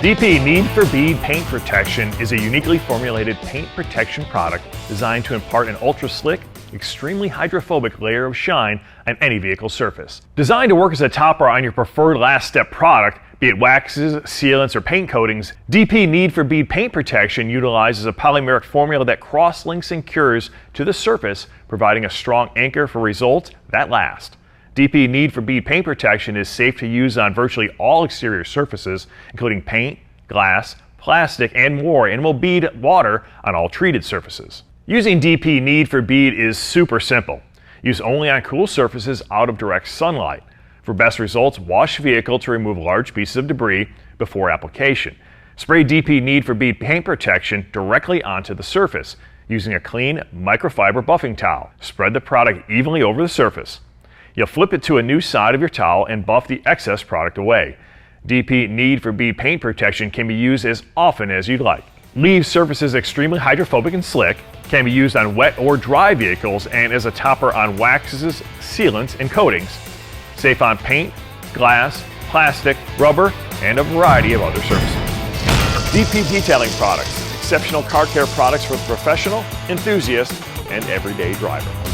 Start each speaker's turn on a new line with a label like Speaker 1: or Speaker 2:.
Speaker 1: DP Need for Bead Paint Protection is a uniquely formulated paint protection product designed to impart an ultra-slick, extremely hydrophobic layer of shine on any vehicle surface. Designed to work as a topper on your preferred last step product, be it waxes, sealants, or paint coatings, DP Need for Bead Paint Protection utilizes a polymeric formula that cross-links and cures to the surface, providing a strong anchor for results that last. DP Need for Bead Paint Protection is safe to use on virtually all exterior surfaces, including paint, glass, plastic, and more, and will bead water on all treated surfaces. Using DP Need for Bead is super simple. Use only on cool surfaces out of direct sunlight. For best results, wash vehicle to remove large pieces of debris before application. Spray DP Need for Bead Paint Protection directly onto the surface using a clean microfiber buffing towel. Spread the product evenly over the surface. You'll flip it to a new side of your towel and buff the excess product away. DP Need for Bead Paint Protection can be used as often as you'd like. Leaves surfaces extremely hydrophobic and slick, can be used on wet or dry vehicles, and as a topper on waxes, sealants, and coatings. Safe on paint, glass, plastic, rubber, and a variety of other surfaces. DP Detailing Products, exceptional car care products for the professional, enthusiast, and everyday driver.